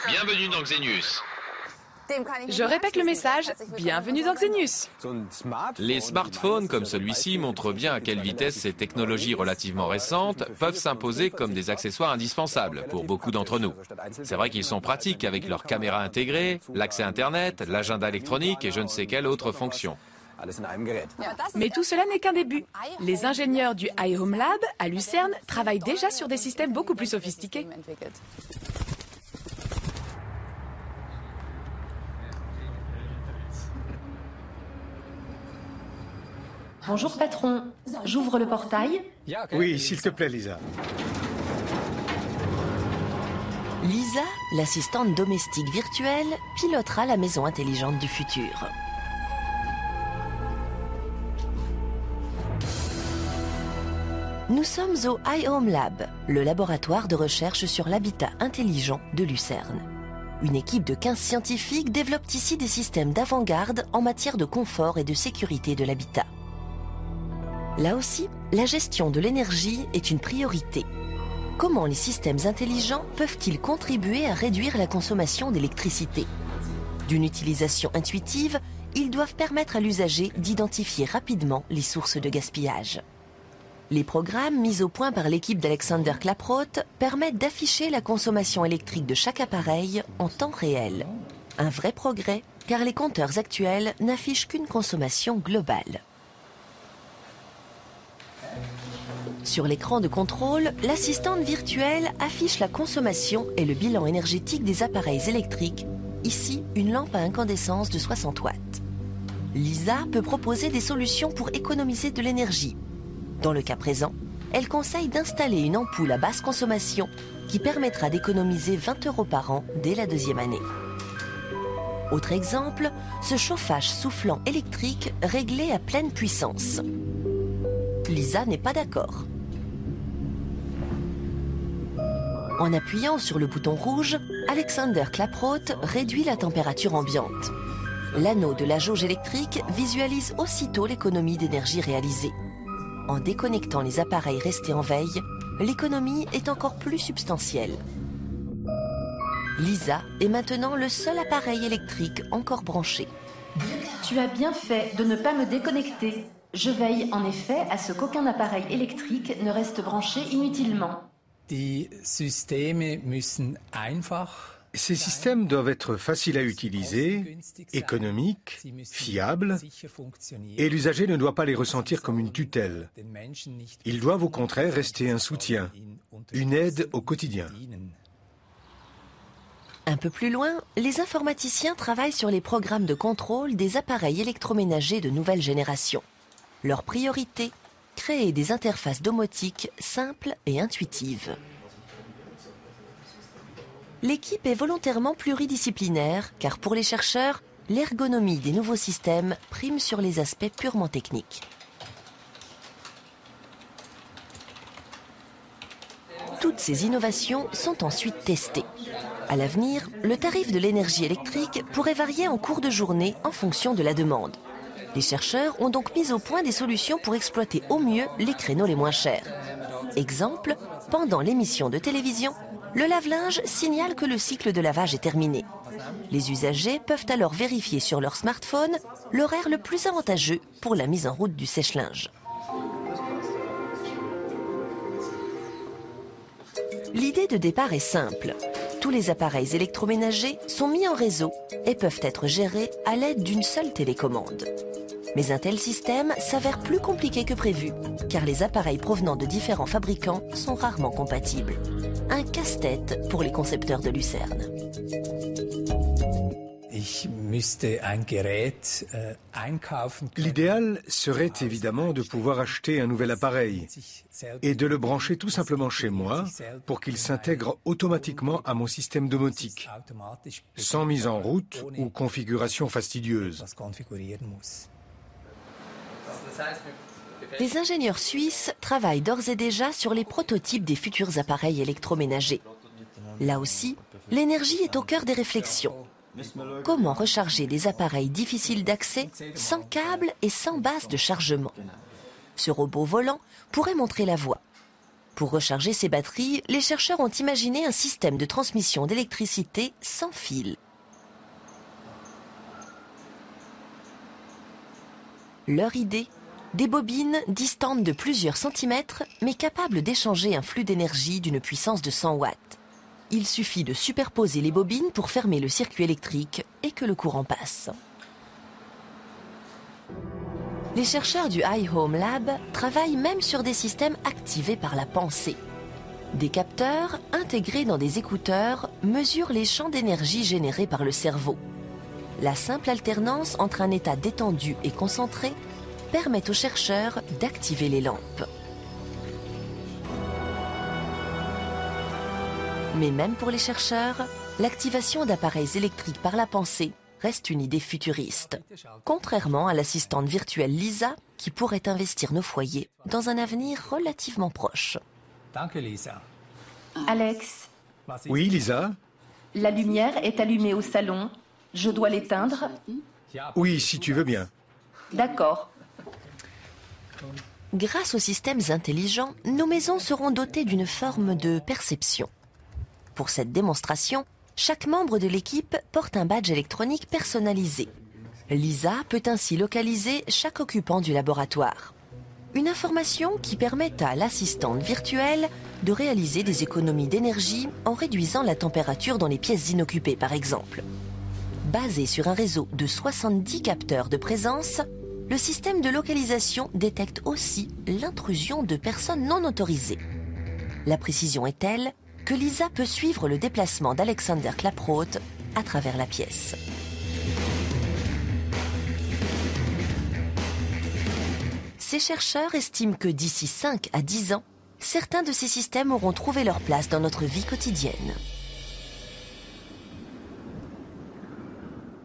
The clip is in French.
Bienvenue dans Xenius. Je répète le message, bienvenue dans Xenius. Les smartphones comme celui-ci montrent bien à quelle vitesse ces technologies relativement récentes peuvent s'imposer comme des accessoires indispensables pour beaucoup d'entre nous. C'est vrai qu'ils sont pratiques avec leur caméra intégrée, l'accès Internet, l'agenda électronique et je ne sais quelle autre fonction. Mais tout cela n'est qu'un début. Les ingénieurs du iHome Lab à Lucerne travaillent déjà sur des systèmes beaucoup plus sophistiqués. Bonjour patron, j'ouvre le portail. Oui, s'il te plaît, Lisa. Lisa, l'assistante domestique virtuelle, pilotera la maison intelligente du futur. Nous sommes au iHome Lab, le laboratoire de recherche sur l'habitat intelligent de Lucerne. Une équipe de 15 scientifiques développe ici des systèmes d'avant-garde en matière de confort et de sécurité de l'habitat. Là aussi, la gestion de l'énergie est une priorité. Comment les systèmes intelligents peuvent-ils contribuer à réduire la consommation d'électricité? D'une utilisation intuitive, ils doivent permettre à l'usager d'identifier rapidement les sources de gaspillage. Les programmes mis au point par l'équipe d'Alexander Klaproth permettent d'afficher la consommation électrique de chaque appareil en temps réel. Un vrai progrès, car les compteurs actuels n'affichent qu'une consommation globale. Sur l'écran de contrôle, l'assistante virtuelle affiche la consommation et le bilan énergétique des appareils électriques, ici une lampe à incandescence de 60 watts. Lisa peut proposer des solutions pour économiser de l'énergie. Dans le cas présent, elle conseille d'installer une ampoule à basse consommation qui permettra d'économiser 20 € par an dès la deuxième année. Autre exemple, ce chauffage soufflant électrique réglé à pleine puissance. Lisa n'est pas d'accord. En appuyant sur le bouton rouge, Alexander Klaproth réduit la température ambiante. L'anneau de la jauge électrique visualise aussitôt l'économie d'énergie réalisée. En déconnectant les appareils restés en veille, l'économie est encore plus substantielle. Lisa est maintenant le seul appareil électrique encore branché. Tu as bien fait de ne pas me déconnecter. Je veille en effet à ce qu'aucun appareil électrique ne reste branché inutilement. Ces systèmes doivent être faciles à utiliser, économiques, fiables, et l'usager ne doit pas les ressentir comme une tutelle. Ils doivent au contraire rester un soutien, une aide au quotidien. Un peu plus loin, les informaticiens travaillent sur les programmes de contrôle des appareils électroménagers de nouvelle génération. Leur priorité, créer des interfaces domotiques simples et intuitives. L'équipe est volontairement pluridisciplinaire, car pour les chercheurs, l'ergonomie des nouveaux systèmes prime sur les aspects purement techniques. Toutes ces innovations sont ensuite testées. À l'avenir, le tarif de l'énergie électrique pourrait varier en cours de journée en fonction de la demande. Les chercheurs ont donc mis au point des solutions pour exploiter au mieux les créneaux les moins chers. Exemple, pendant l'émission de télévision, le lave-linge signale que le cycle de lavage est terminé. Les usagers peuvent alors vérifier sur leur smartphone l'horaire le plus avantageux pour la mise en route du sèche-linge. L'idée de départ est simple. Tous les appareils électroménagers sont mis en réseau et peuvent être gérés à l'aide d'une seule télécommande. Mais un tel système s'avère plus compliqué que prévu, car les appareils provenant de différents fabricants sont rarement compatibles. Un casse-tête pour les concepteurs de Lucerne. L'idéal serait évidemment de pouvoir acheter un nouvel appareil et de le brancher tout simplement chez moi pour qu'il s'intègre automatiquement à mon système domotique, sans mise en route ou configuration fastidieuse. Les ingénieurs suisses travaillent d'ores et déjà sur les prototypes des futurs appareils électroménagers. Là aussi, l'énergie est au cœur des réflexions. Comment recharger des appareils difficiles d'accès sans câble et sans base de chargement? Ce robot volant pourrait montrer la voie. Pour recharger ces batteries, les chercheurs ont imaginé un système de transmission d'électricité sans fil. Leur idée? Des bobines distantes de plusieurs centimètres, mais capables d'échanger un flux d'énergie d'une puissance de 100 watts. Il suffit de superposer les bobines pour fermer le circuit électrique et que le courant passe. Les chercheurs du iHome Lab travaillent même sur des systèmes activés par la pensée. Des capteurs intégrés dans des écouteurs mesurent les champs d'énergie générés par le cerveau. La simple alternance entre un état détendu et concentré permet aux chercheurs d'activer les lampes. Mais même pour les chercheurs, l'activation d'appareils électriques par la pensée reste une idée futuriste, contrairement à l'assistante virtuelle Lisa qui pourrait investir nos foyers dans un avenir relativement proche. Alex, Oui, Lisa? la lumière est allumée au salon. Je dois l'éteindre? Oui, si tu veux bien. D'accord. Grâce aux systèmes intelligents, nos maisons seront dotées d'une forme de perception. Pour cette démonstration, chaque membre de l'équipe porte un badge électronique personnalisé. Lisa peut ainsi localiser chaque occupant du laboratoire. Une information qui permet à l'assistante virtuelle de réaliser des économies d'énergie en réduisant la température dans les pièces inoccupées, par exemple. Basé sur un réseau de 70 capteurs de présence, le système de localisation détecte aussi l'intrusion de personnes non autorisées. La précision est telle que Lisa peut suivre le déplacement d'Alexander Klaproth à travers la pièce. Ces chercheurs estiment que d'ici 5 à 10 ans, certains de ces systèmes auront trouvé leur place dans notre vie quotidienne.